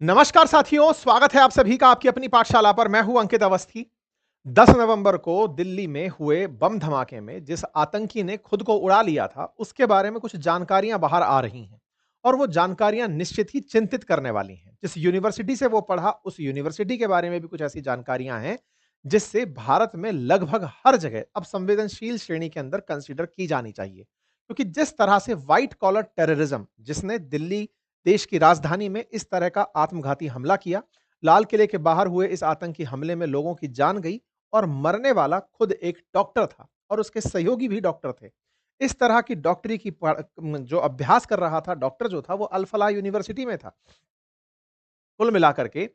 नमस्कार साथियों, स्वागत है आप सभी का आपकी अपनी पाठशाला पर। मैं हूं अंकित अवस्थी। 10 नवंबर को दिल्ली में हुए बम धमाके में जिस आतंकी ने खुद को उड़ा लिया था, उसके बारे में कुछ जानकारियां बाहर आ रही हैं और वो जानकारियां निश्चित ही चिंतित करने वाली हैं। जिस यूनिवर्सिटी से वो पढ़ा, उस यूनिवर्सिटी के बारे में भी कुछ ऐसी जानकारियां हैं, जिससे भारत में लगभग हर जगह अब संवेदनशील श्रेणी के अंदर कंसीडर की जानी चाहिए। क्योंकि जिस तरह से व्हाइट कॉलर टेररिज्म, जिसने दिल्ली देश की राजधानी में इस तरह का आत्मघाती हमला किया, लाल किले के बाहर हुए इस आतंकी हमले में लोगों की जान गई और मरने वाला खुद एक डॉक्टर था और उसके सहयोगी भी डॉक्टर थे। इस तरह की डॉक्टरी की जो अभ्यास कर रहा था डॉक्टर जो था, वो अल फलाह यूनिवर्सिटी में था। कुल मिलाकर के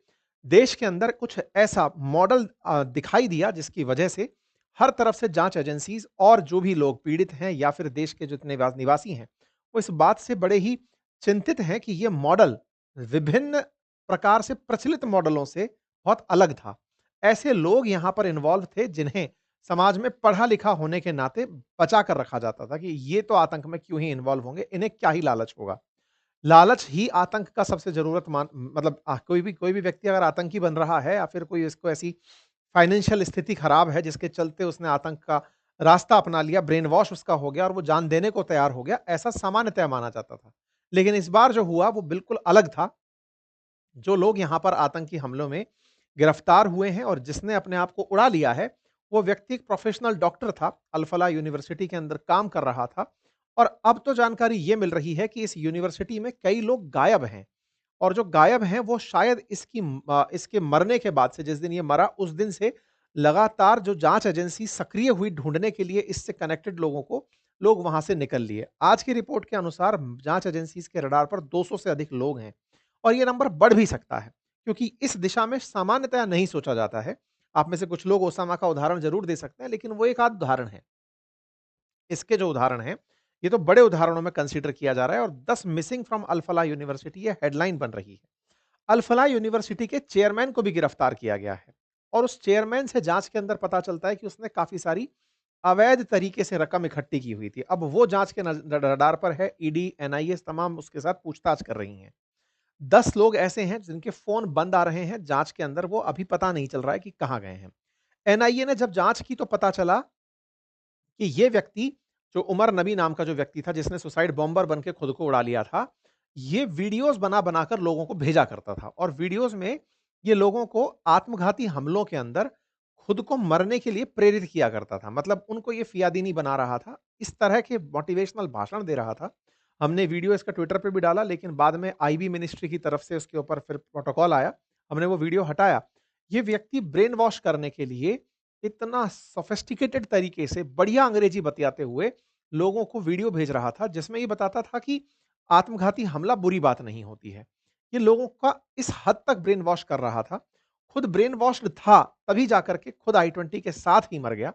देश के अंदर कुछ ऐसा मॉडल दिखाई दिया, जिसकी वजह से हर तरफ से जांच एजेंसीज और जो भी लोग पीड़ित हैं या फिर देश के जितने निवासी हैं, वो इस बात से बड़े ही चिंतित हैं कि ये मॉडल विभिन्न प्रकार से प्रचलित मॉडलों से बहुत अलग था। ऐसे लोग यहां पर इन्वॉल्व थे जिन्हें समाज में पढ़ा लिखा होने के नाते बचा कर रखा जाता था कि ये तो आतंक में क्यों ही इन्वॉल्व होंगे, इन्हें क्या ही लालच होगा। लालच ही आतंक का सबसे ज़रूरतमान मतलब कोई भी व्यक्ति अगर आतंकी बन रहा है या फिर कोई इसको ऐसी फाइनेंशियल स्थिति खराब है जिसके चलते उसने आतंक का रास्ता अपना लिया, ब्रेन वॉश उसका हो गया और वो जान देने को तैयार हो गया, ऐसा सामान्यतः माना जाता था। लेकिन इस बार जो हुआ वो बिल्कुल अलग था। जो लोग यहाँ पर आतंकी हमलों में गिरफ्तार हुए हैं और जिसने अपने आप को उड़ा लिया है, वो व्यक्ति एक प्रोफेशनल डॉक्टर था, अल फलाह यूनिवर्सिटी के अंदर काम कर रहा था। और अब तो जानकारी ये मिल रही है कि इस यूनिवर्सिटी में कई लोग गायब हैं और जो गायब हैं वो शायद इसके मरने के बाद से, जिस दिन ये मरा उस दिन से लगातार जो जांच एजेंसी सक्रिय हुई ढूंढने के लिए इससे कनेक्टेड लोगों को, लोग वहां से निकल लिए। आज की रिपोर्ट के अनुसार जांच एजेंसीज के रडार पर 200 से अधिक लोग हैं और ये नंबर बढ़ भी सकता है, क्योंकि इस दिशा में सामान्यतया नहीं सोचा जाता है। आप में से कुछ लोग ओसामा का उदाहरण जरूर दे सकते हैं, लेकिन वो एक आध उदाहरण है। इसके जो उदाहरण हैं, ये तो बड़े उदाहरणों में कंसीडर किया जा रहा है और 10 missing from Al Falah university ये हेडलाइन बन रही है। अल फलाह यूनिवर्सिटी के चेयरमैन को भी गिरफ्तार किया गया है और उस चेयरमैन से जांच के अंदर पता चलता है कि उसने काफी सारी अवैध तरीके से रकम इकट्ठी की हुई थी। अब वो जांच के रडार पर है, ईडी, एनआईए तमाम उसके साथ पूछताछ कर रही हैं। 10 लोग ऐसे हैं जिनके फोन बंद आ रहे हैं जांच के अंदर, वो अभी पता नहीं चल रहा है कि कहां गए हैं। एनआईए ने जब जांच की तो पता चला कि ये व्यक्ति, जो उमर नबी नाम का जो व्यक्ति था जिसने सुसाइड बॉम्बर बन के खुद को उड़ा लिया था, ये वीडियोस बना बनाकर लोगों को भेजा करता था और वीडियोस में ये लोगों को आत्मघाती हमलों के अंदर खुद को मरने के लिए प्रेरित किया करता था। मतलब उनको ये फियादीनी बना रहा था, इस तरह के मोटिवेशनल भाषण दे रहा था। हमने वीडियो इसका ट्विटर पे भी डाला, लेकिन बाद में आईबी मिनिस्ट्री की तरफ से उसके ऊपर फिर प्रोटोकॉल आया, हमने वो वीडियो हटाया। ये व्यक्ति ब्रेन वॉश करने के लिए इतना सोफिस्टिकेटेड तरीके से बढ़िया अंग्रेजी बतियाते हुए लोगों को वीडियो भेज रहा था, जिसमें ये बताता था कि आत्मघाती हमला बुरी बात नहीं होती है। ये लोगों का इस हद तक ब्रेन वॉश कर रहा था। खुद ब्रेन वॉश्ड था, तभी जाकर के खुद आई-20 के साथ ही मर गया।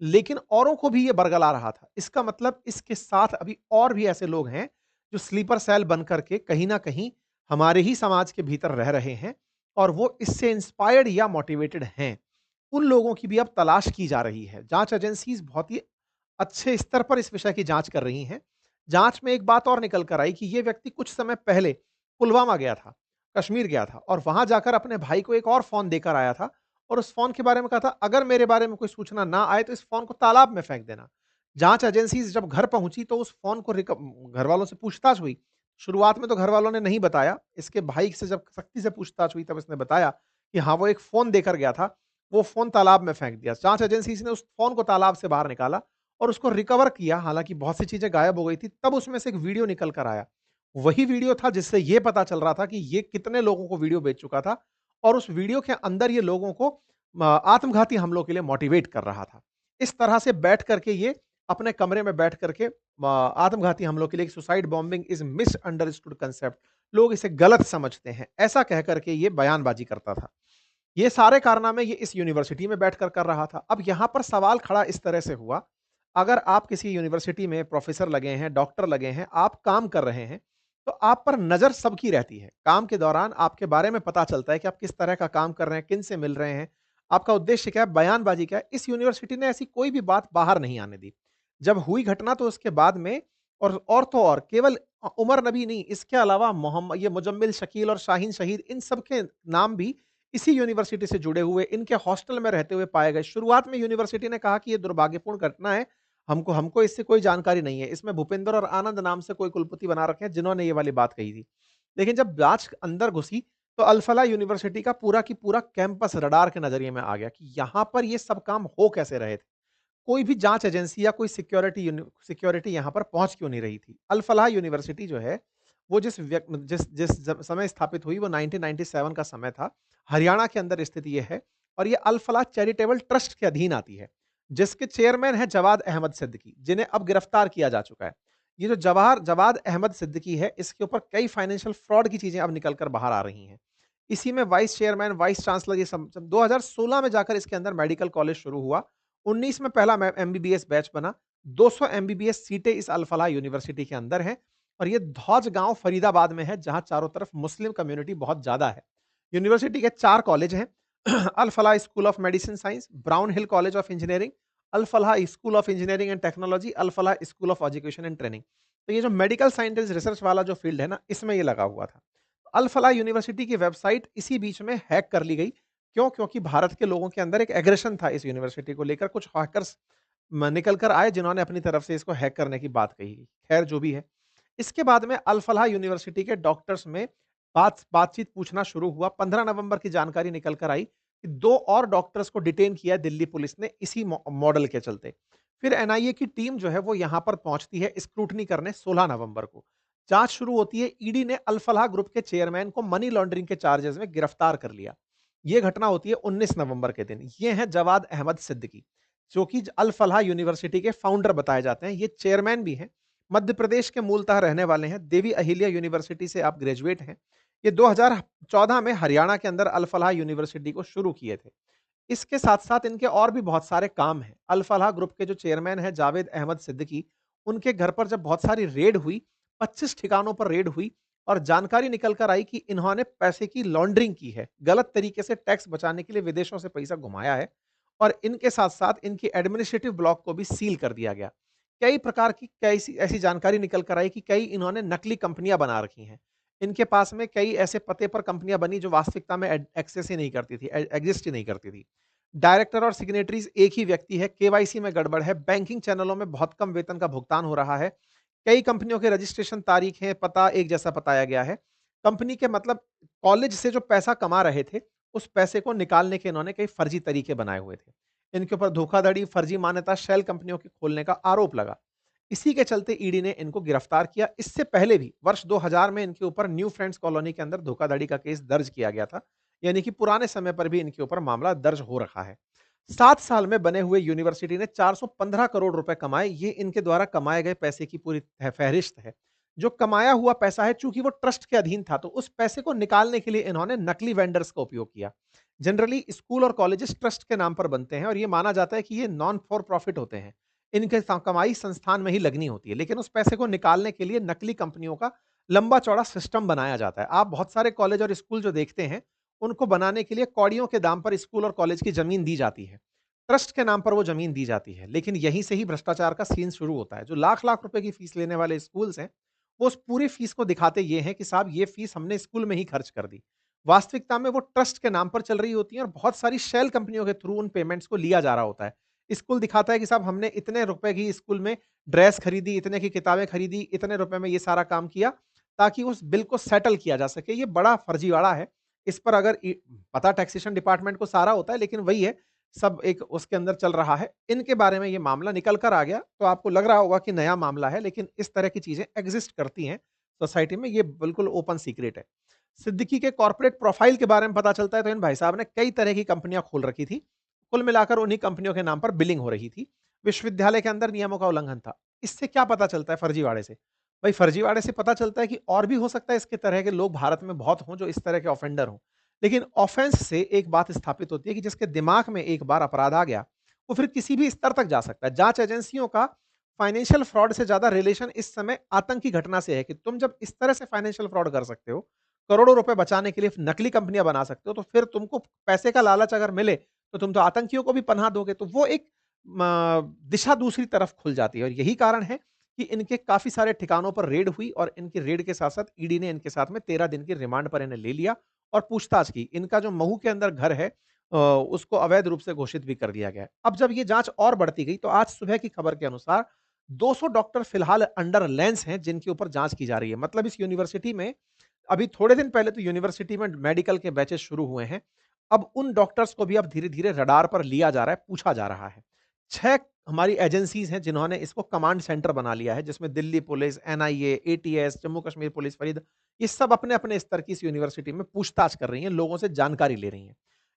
लेकिन औरों को भी ये बरगला रहा था। इसका मतलब इसके साथ अभी और भी ऐसे लोग हैं, जो स्लीपर सेल बन करके कहीं न कहीं हमारे ही समाज के भीतर रह रहे हैं और वो इससे इंस्पायर्ड या मोटिवेटेड हैं। उन लोगों की भी अब तलाश की जा रही है। जाँच एजेंसीज़ बहुत ही अच्छे स्तर पर इस विषय की जाँच कर रही हैं। जाँच में एक बात और निकल कर आई कि ये व्यक्ति कुछ समय पहले पुलवामा गया था, कश्मीर गया था और वहाँ जाकर अपने भाई को एक और फ़ोन देकर आया था और उस फ़ोन के बारे में कहा था, अगर मेरे बारे में कोई सूचना ना आए तो इस फ़ोन को तालाब में फेंक देना। जाँच एजेंसीज़ जब घर पहुँची तो उस फ़ोन को घरवालों से पूछताछ हुई। शुरुआत में तो घरवालों ने नहीं बताया। इसके भाई से जब सख्ती से पूछताछ हुई तब इसने बताया कि हाँ, वो एक फ़ोन देकर गया था, वो फ़ोन तालाब में फेंक दिया। जाँच एजेंसीज़ ने उस फ़ोन को तालाब से बाहर निकाला और उसको रिकवर किया, हालाँकि बहुत सी चीज़ें गायब हो गई थी, तब उसमें से एक वीडियो निकल कर आया। वही वीडियो था जिससे ये पता चल रहा था कि ये कितने लोगों को वीडियो भेज चुका था और उस वीडियो के अंदर ये लोगों को आत्मघाती हमलों के लिए मोटिवेट कर रहा था। इस तरह से बैठ कर के ये अपने कमरे में बैठ कर के आत्मघाती हमलों के लिए suicide bombing is misunderstood concept, लोग इसे गलत समझते हैं, ऐसा कह कर के ये बयानबाज़ी करता था। ये सारे कारनामे ये इस यूनिवर्सिटी में बैठकर कर रहा था। अब यहाँ पर सवाल खड़ा इस तरह से हुआ, अगर आप किसी यूनिवर्सिटी में प्रोफ़ेसर लगे हैं, डॉक्टर लगे हैं, आप काम कर रहे हैं, तो आप पर नज़र सबकी रहती है। काम के दौरान आपके बारे में पता चलता है कि आप किस तरह का काम कर रहे हैं, किन से मिल रहे हैं, आपका उद्देश्य क्या है, बयानबाज़ी क्या है। इस यूनिवर्सिटी ने ऐसी कोई भी बात बाहर नहीं आने दी। जब हुई घटना तो उसके बाद में और तो और केवल उमर नबी नहीं, इसके अलावा मोहम्मद ये मुजम्मिल, शकील और शाहीन शहीद, इन सब के नाम भी इसी यूनिवर्सिटी से जुड़े हुए, इनके हॉस्टल में रहते हुए पाए गए। शुरुआत में यूनिवर्सिटी ने कहा कि ये दुर्भाग्यपूर्ण घटना है, हमको हमको इससे कोई जानकारी नहीं है। इसमें भूपेंद्र और आनंद नाम से कोई कुलपति बना रखे हैं, जिन्होंने ये वाली बात कही थी। लेकिन जब जाँच अंदर घुसी, तो अल-फलाह यूनिवर्सिटी का पूरा की पूरा कैंपस रडार के नज़रिए में आ गया कि यहाँ पर ये सब काम हो कैसे रहे थे। कोई भी जाँच एजेंसी या कोई सिक्योरिटी यहाँ पर पहुँच क्यों नहीं रही थी? अल-फलाह यूनिवर्सिटी जो है, वो जिस जिस ज समय स्थापित हुई वो 1997 का समय था। हरियाणा के अंदर स्थित ये है और ये अल-फलाह चैरिटेबल ट्रस्ट के अधीन आती है, जिसके चेयरमैन हैं जवाद अहमद सिद्दीकी, जिन्हें अब गिरफ्तार किया जा चुका है। ये जो जवाद अहमद सिद्दीकी है, इसके ऊपर कई फाइनेंशियल फ्रॉड की चीज़ें अब निकल कर बाहर आ रही हैं। इसी में वाइस चेयरमैन, वाइस चांसलर, ये सब 2016 में जाकर इसके अंदर मेडिकल कॉलेज शुरू हुआ। 19 में पहला एमबीबीएस बैच बना। 200 एमबीबीएस सीटें इस अल-फलाह यूनिवर्सिटी के अंदर हैं और ये धौज गाँव फरीदाबाद में है, जहाँ चारों तरफ मुस्लिम कम्युनिटी बहुत ज़्यादा है। यूनिवर्सिटी के 4 कॉलेज हैं। Al-Falah school of medicine science, Brown Hill college of engineering, Al-Falah school of engineering and technology, Al-Falah school of education and training. तो ये जो मेडिकल साइंटिस्ट रिसर्च वाला जो फील्ड है ना, इसमें ये लगा हुआ था। अल-फलाह यूनिवर्सिटी की वेबसाइट इसी बीच में हैक कर ली गई। क्यों? क्योंकि भारत के लोगों के अंदर एक एग्रेशन था इस यूनिवर्सिटी को लेकर। कुछ हैकर्स निकल कर आए, जिन्होंने अपनी तरफ से इसको हैक करने की बात कही। खैर, जो भी है। इसके बाद में अल-फलाह यूनिवर्सिटी के डॉक्टर्स में बातचीत पूछना शुरू हुआ। 15 नवंबर की जानकारी निकल कर आई कि 2 और डॉक्टर्स को डिटेन किया दिल्ली पुलिस ने, इसी मॉडल के चलते। फिर एनआईए की टीम जो है वो यहाँ पर पहुँचती है स्क्रूटनी करने 16 नवंबर को। जाँच शुरू होती है। ईडी ने अल-फलाह ग्रुप के चेयरमैन को मनी लॉन्ड्रिंग के चार्जेज़ में गिरफ्तार कर लिया। ये घटना होती है 19 नवंबर के दिन। ये हैं जवाद अहमद सिद्दीकी, जो कि अल-फलाह यूनिवर्सिटी के फाउंडर बताए जाते हैं। ये चेयरमैन भी हैं। मध्य प्रदेश के मूलतः रहने वाले हैं। देवी अहिल्या यूनिवर्सिटी से आप ग्रेजुएट हैं। ये 2014 में हरियाणा के अंदर अल-फलाह यूनिवर्सिटी को शुरू किए थे। इसके साथ-साथ इनके और भी बहुत सारे काम हैं। अल-फलाह ग्रुप के जो चेयरमैन हैं जावेद अहमद सिद्दीकी, उनके घर पर जब बहुत सारी रेड हुई, 25 ठिकानों पर रेड हुई और जानकारी निकल कर आई कि इन्होंने पैसे की लॉन्ड्रिंग की है। गलत तरीके से टैक्स बचाने के लिए विदेशों से पैसा घुमाया है और इनके साथ-साथ इनकी एडमिनिस्ट्रेटिव ब्लॉक को भी सील कर दिया गया। कई प्रकार की कैसी ऐसी जानकारी निकल कर आई कि कई इन्होंने नकली कंपनियाँ बना रखी हैं। इनके पास में कई ऐसे पते पर कंपनियाँ बनी जो वास्तविकता में एक्सेस ही नहीं करती थी, एग्जिस्ट ही नहीं करती थी। डायरेक्टर और सिग्नेटरीज एक ही व्यक्ति है, केवाईसी में गड़बड़ है, बैंकिंग चैनलों में बहुत कम वेतन का भुगतान हो रहा है। कई कंपनियों के रजिस्ट्रेशन तारीखें, पता एक जैसा बताया गया है। कंपनी के मतलब कॉलेज से जो पैसा कमा रहे थे, उस पैसे को निकालने के इन्होंने कई फर्जी तरीके बनाए हुए थे। इनके ऊपर धोखाधड़ी, फर्जी मान्यता, शेल कंपनियों के खोलने का आरोप लगा। इसी के चलते ईडी ने इनको गिरफ्तार किया। इससे पहले भी वर्ष 2000 में इनके ऊपर न्यू फ्रेंड्स कॉलोनी के अंदर धोखाधड़ी का केस दर्ज किया गया था। यानी कि पुराने समय पर भी इनके ऊपर मामला दर्ज हो रखा है। 7 साल में बने हुए यूनिवर्सिटी ने 415 करोड़ रुपए कमाए। ये इनके द्वारा कमाए गए पैसे की पूरी फ़हरिस्त है। जो कमाया हुआ पैसा है, चूँकि वो ट्रस्ट के अधीन था, तो उस पैसे को निकालने के लिए इन्होंने नकली वेंडर्स का उपयोग किया। जनरली स्कूल और कॉलेजेस ट्रस्ट के नाम पर बनते हैं और ये माना जाता है कि ये नॉन फॉर प्रॉफिट होते हैं। इनके कमाई संस्थान में ही लगनी होती है, लेकिन उस पैसे को निकालने के लिए नकली कंपनियों का लंबा चौड़ा सिस्टम बनाया जाता है। आप बहुत सारे कॉलेज और स्कूल जो देखते हैं, उनको बनाने के लिए कौड़ियों के दाम पर स्कूल और कॉलेज की जमीन दी जाती है। ट्रस्ट के नाम पर वो जमीन दी जाती है, लेकिन यहीं से ही भ्रष्टाचार का सीन शुरू होता है। जो लाख-लाख रुपए की फीस लेने वाले स्कूल्स हैं, वो उस पूरी फीस को दिखाते ये हैं कि साहब ये फीस हमने स्कूल में ही खर्च कर दी। वास्तविकता में वो ट्रस्ट के नाम पर चल रही होती हैं और बहुत सारी शेल कंपनियों के थ्रू उन पेमेंट्स को लिया जा रहा होता है। स्कूल दिखाता है कि साहब हमने इतने रुपए की स्कूल में ड्रेस खरीदी, इतने की किताबें खरीदी, इतने रुपए में ये सारा काम किया, ताकि उस बिल को सेटल किया जा सके। ये बड़ा फर्जीवाड़ा है। इस पर अगर पता टैक्सेशन डिपार्टमेंट को सारा होता है, लेकिन वही है, सब एक उसके अंदर चल रहा है। इनके बारे में ये मामला निकल कर आ गया, तो आपको लग रहा होगा कि नया मामला है, लेकिन इस तरह की चीज़ें एक्ज़िस्ट करती हैं सोसाइटी में, ये बिल्कुल ओपन सीक्रेट है। सिद्दीकी के कॉर्पोरेट प्रोफाइल के बारे में पता चलता है, तो इन भाई साहब ने कई तरह की कंपनियाँ खोल रखी थी। कुल मिलाकर उन्हीं कंपनियों के नाम पर बिलिंग हो रही थी। विश्वविद्यालय के अंदर नियमों का उल्लंघन था। इससे क्या पता चलता है फर्जीवाड़े से? भाई फर्जीवाड़े से पता चलता है कि और भी हो सकता है इसके तरह के लोग भारत में बहुत हों जो इस तरह के ऑफेंडर हों। लेकिन ऑफेंस से एक बात स्थापित होती है कि जिसके दिमाग में एक बार अपराध आ गया, वो फिर किसी भी स्तर तक जा सकता है। जाँच एजेंसियों का फाइनेंशियल फ्रॉड से ज़्यादा रिलेशन इस समय आतंकी घटना से है कि तुम जब इस तरह से फाइनेंशियल फ्रॉड कर सकते हो, करोड़ों रुपए बचाने के लिए नकली कंपनियाँ बना सकते हो, तो फिर तुमको पैसे का लालच अगर मिले, तो तुम तो आतंकियों को भी पनाह दोगे। तो वो एक दिशा दूसरी तरफ खुल जाती है और यही कारण है कि इनके काफ़ी सारे ठिकानों पर रेड हुई और इनकी रेड के साथ-साथ ईडी ने इनके साथ में 13 दिन की रिमांड पर इन्हें ले लिया और पूछताछ की। इनका जो महू के अंदर घर है उसको अवैध रूप से घोषित भी कर दिया गया है। अब जब ये जाँच और बढ़ती गई तो आज सुबह की खबर के अनुसार 200 डॉक्टर फिलहाल अंडर लेंस हैं जिनके ऊपर जाँच की जा रही है। मतलब इस यूनिवर्सिटी में अभी थोड़े दिन पहले तो यूनिवर्सिटी में मेडिकल के बैचेज़ शुरू हुए हैं। अब उन डॉक्टर्स को भी अब धीरे-धीरे रडार पर लिया जा रहा है, पूछा जा रहा है। 6 हमारी एजेंसीज़ हैं जिन्होंने इसको कमांड सेंटर बना लिया है जिसमें Delhi police, NIA, ATS, Jammu Kashmir police Farid ये सब अपने-अपने स्तर की इस यूनिवर्सिटी में पूछताछ कर रही हैं, लोगों से जानकारी ले रही हैं।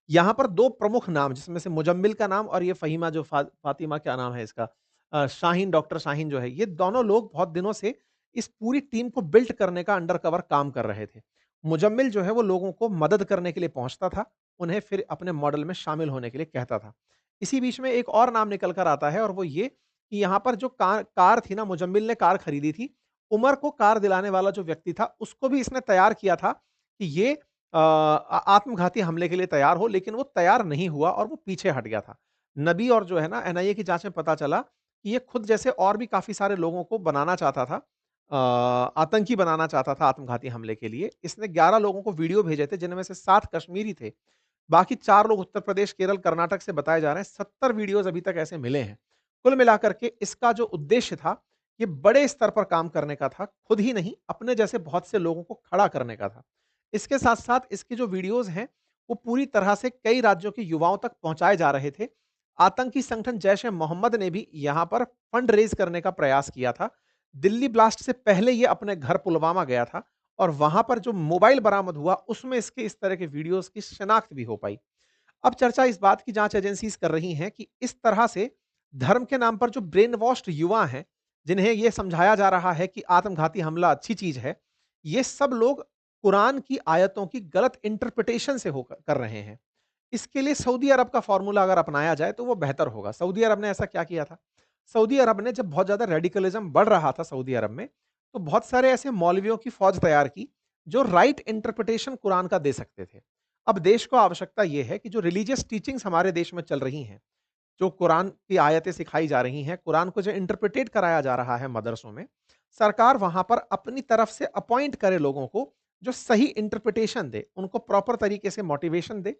यहाँ पर 2 प्रमुख नाम जिसमें से मुजम्मिल का नाम और ये फ़हीमा जो फ़ातिमा क्या नाम है इसका शाहीन डॉक्टर शाहीन जो है, ये दोनों लोग बहुत दिनों से इस पूरी टीम को बिल्ड करने का अंडर कवर काम कर रहे थे। मुजम्मिल जो है वो लोगों को मदद करने के लिए पहुँचता था, उन्हें फिर अपने मॉडल में शामिल होने के लिए कहता था। इसी बीच में एक और नाम निकल कर आता है और वो ये कि यहाँ पर जो कार थी ना मुजम्मिल ने कार खरीदी थी, उमर को कार दिलाने वाला जो व्यक्ति था, उसको भी इसने तैयार किया था कि ये आत्मघाती हमले के लिए तैयार हो, लेकिन वो तैयार नहीं हुआ और वो पीछे हट गया था। नबी और जो है ना एनआईए की जाँच में पता चला कि ये खुद जैसे और भी काफ़ी सारे लोगों को बनाना चाहता था आतंकी बनाना चाहता था आत्मघाती हमले के लिए। इसने 11 लोगों को वीडियो भेजे थे जिनमें से 7 कश्मीरी थे। बाकी 4 लोग उत्तर प्रदेश, केरल, कर्नाटक से बताए जा रहे हैं। 70 वीडियोज़ अभी तक ऐसे मिले हैं। कुल मिलाकर के इसका जो उद्देश्य था, ये बड़े स्तर पर काम करने का था। खुद ही नहीं, अपने जैसे बहुत से लोगों को खड़ा करने का था। इसके साथ-साथ इसके जो वीडियोज़ हैं, वो पूरी तरह से कई राज्यों के युवाओं तक पहुँचाए जा रहे थे। आतंकी संगठन जैश-ए-मोहम्मद ने भी यहाँ पर फंड रेज़ करने का प्रयास किया था। दिल्ली ब्लास्ट से पहले ये अपने घर पुलवामा गया था और वहाँ पर जो मोबाइल बरामद हुआ, उसमें इसके इस तरह के वीडियोज़ की शिनाख्त भी हो पाई। अब चर्चा इस बात की जाँच एजेंसीज़ कर रही हैं कि इस तरह से धर्म के नाम पर जो ब्रेन वॉश्ड युवा हैं, जिन्हें ये समझाया जा रहा है कि आत्मघाती हमला अच्छी चीज़ है, ये सब लोग कुरान की आयतों की गलत इंटरप्रिटेशन से हो कर रहे हैं। इसके लिए सऊदी अरब का फ़ॉर्मूला अगर अपनाया जाए तो वो बेहतर होगा। सऊदी अरब ने ऐसा क्या किया था? सऊदी अरब ने जब बहुत ज़्यादा रेडिकलिज़्म बढ़ रहा था सऊदी अरब में, तो बहुत सारे ऐसे मौलवियों की फ़ौज तैयार की, जो राइट इंटरप्रिटेशन कुरान का दे सकते थे। अब देश को आवश्यकता ये है कि जो रिलीजियस टीचिंग्स हमारे देश में चल रही हैं, जो कुरान की आयतें सिखाई जा रही हैं, कुरान को जो इंटरप्रिटेट कराया जा रहा है मदरसों में, सरकार वहाँ पर अपनी तरफ से अपॉइंट करे लोगों को, जो सही इंटरप्रिटेशन दे, उनको प्रॉपर तरीके से मोटिवेशन दे,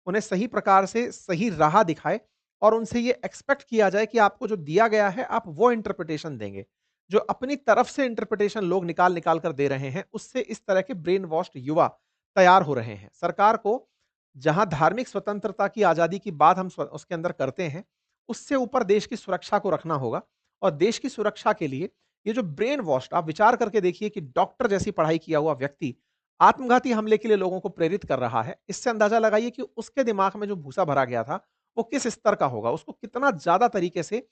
उन्हें सही प्रकार से सही राह दिखाए और उनसे ये एक्सपेक्ट किया जाए कि आपको जो दिया गया है, आप वो इंटरप्रिटेशन देंगे। जो अपनी तरफ से इंटरप्रिटेशन लोग निकाल-निकाल कर दे रहे हैं, उससे इस तरह के ब्रेन वॉश्ड युवा तैयार हो रहे हैं। सरकार को जहाँ धार्मिक स्वतंत्रता की आज़ादी की बात हम उसके अंदर करते हैं, उससे ऊपर देश की सुरक्षा को रखना होगा और देश की सुरक्षा के लिए ये जो ब्रेन वॉश्ड आप विचार करके देखिए कि डॉक्टर जैसी पढ़ाई किया हुआ व्यक्ति आत्मघाती हमले के लिए लोगों को प्रेरित कर रहा है, इससे अंदाज़ा लगाइए कि उसके दिमाग में जो भूसा भरा गया था, वो किस स्तर का होगा। उसको कितना ज़्यादा तरीके से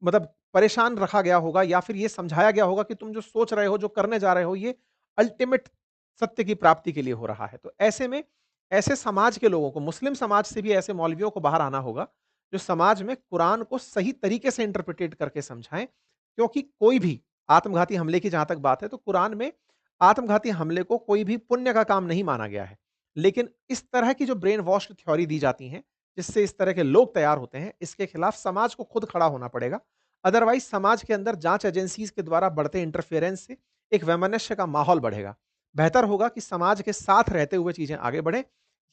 मतलब परेशान रखा गया होगा या फिर ये समझाया गया होगा कि तुम जो सोच रहे हो, जो करने जा रहे हो, ये अल्टीमेट सत्य की प्राप्ति के लिए हो रहा है। तो ऐसे में ऐसे समाज के लोगों को, मुस्लिम समाज से भी ऐसे मौलवियों को बाहर आना होगा, जो समाज में कुरान को सही तरीके से इंटरप्रिटेट करके समझाएँ। क्योंकि कोई भी आत्मघाती हमले की जहाँ तक बात है, तो कुरान में आत्मघाती हमले को कोई भी पुण्य का काम नहीं माना गया है। लेकिन इस तरह की जो ब्रेन वॉश्ड थ्योरी दी जाती हैं, जिससे इस तरह के लोग तैयार होते हैं, इसके खिलाफ समाज को खुद खड़ा होना पड़ेगा। अदरवाइज़ समाज के अंदर जाँच एजेंसीज़ के द्वारा बढ़ते इंटरफेरेंस से एक वैमनस्य का माहौल बढ़ेगा। बेहतर होगा कि समाज के साथ रहते हुए चीज़ें आगे बढ़ें।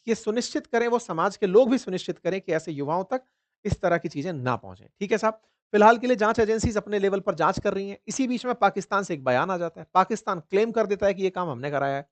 ये सुनिश्चित करें, वो समाज के लोग भी सुनिश्चित करें कि ऐसे युवाओं तक इस तरह की चीज़ें ना पहुँचें। ठीक है साहब? फिलहाल के लिए जाँच एजेंसीज़ अपने लेवल पर जाँच कर रही हैं। इसी बीच में पाकिस्तान से एक बयान आ जाता है। पाकिस्तान क्लेम कर देता है कि ये काम हमने कराया है।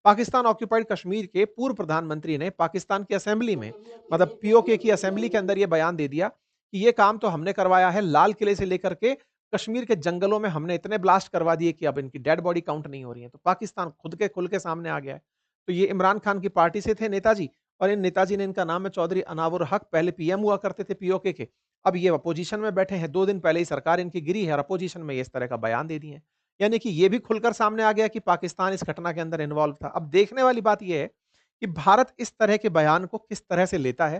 पाकिस्तान ऑक्यूपाइड कश्मीर के पूर्व प्रधानमंत्री ने पाकिस्तान की असेंबली में मतलब पीओके की असेंबली के अंदर ये बयान दे दिया कि ये काम तो हमने करवाया है। लाल किले से लेकर के कश्मीर के जंगलों में हमने इतने ब्लास्ट करवा दिए कि अब इनकी डेड बॉडी काउंट नहीं हो रही है। तो पाकिस्तान खुद के खुल के सामने आ गया है। तो ये इमरान खान की पार्टी से थे नेताजी और इन नेताजी ने इनका नाम है चौधरी अनावुर हक, पहले पीएम हुआ करते थे पीओके के। अब ये अपोजिशन में बैठे हैं। 2 दिन पहले ही सरकार इनकी गिरी है और अपोजिशन में ये इस तरह का बयान दे दिए हैं। यानी कि ये भी खुलकर सामने आ गया कि पाकिस्तान इस घटना के अंदर इन्वॉल्व था। अब देखने वाली बात ये है कि भारत इस तरह के बयान को किस तरह से लेता है,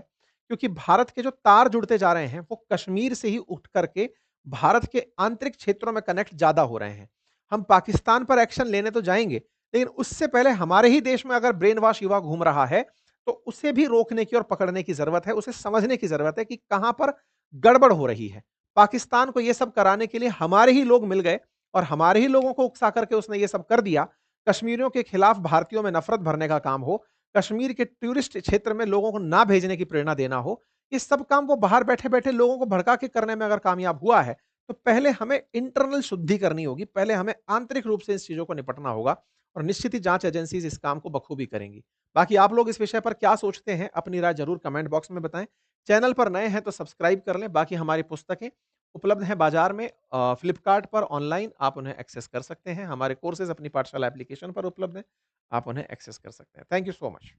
क्योंकि भारत के जो तार जुड़ते जा रहे हैं, वो कश्मीर से ही उठ करके भारत के आंतरिक क्षेत्रों में कनेक्ट ज़्यादा हो रहे हैं। हम पाकिस्तान पर एक्शन लेने तो जाएँगे, लेकिन उससे पहले हमारे ही देश में अगर ब्रेन वॉश युवा घूम रहा है, तो उसे भी रोकने की और पकड़ने की ज़रूरत है, उसे समझने की ज़रूरत है कि कहाँ पर गड़बड़ हो रही है। पाकिस्तान को ये सब कराने के लिए हमारे ही लोग मिल गए और हमारे ही लोगों को उकसा करके उसने ये सब कर दिया, कश्मीरियों के खिलाफ भारतीयों में नफ़रत भरने का काम हो, कश्मीर के टूरिस्ट क्षेत्र में लोगों को ना भेजने की प्रेरणा देना हो, ये सब काम वो बाहर बैठे-बैठे लोगों को भड़का के करने में अगर कामयाब हुआ है, तो पहले हमें इंटरनल शुद्धि करनी होगी, पहले हमें आंतरिक रूप से इस चीज़ों को निपटना होगा और निश्चित ही जाँच एजेंसीज़ इस काम को बखूबी करेंगी। बाकी आप लोग इस विषय पर क्या सोचते हैं? अपनी राय ज़रूर कमेंट बॉक्स में बताएँ। चैनल पर नए हैं तो सब्सक्राइब कर लें, बाकी हमारी पुस्तकें उपलब्ध हैं बाज़ार में फ्लिपकार्ट पर ऑनलाइन आप उन्हें एक्सेस कर सकते हैं। हमारे कोर्सेज़ अपनी पाठशाला एप्लीकेशन पर उपलब्ध हैं, आप उन्हें एक्सेस कर सकते हैं। Thank you so much.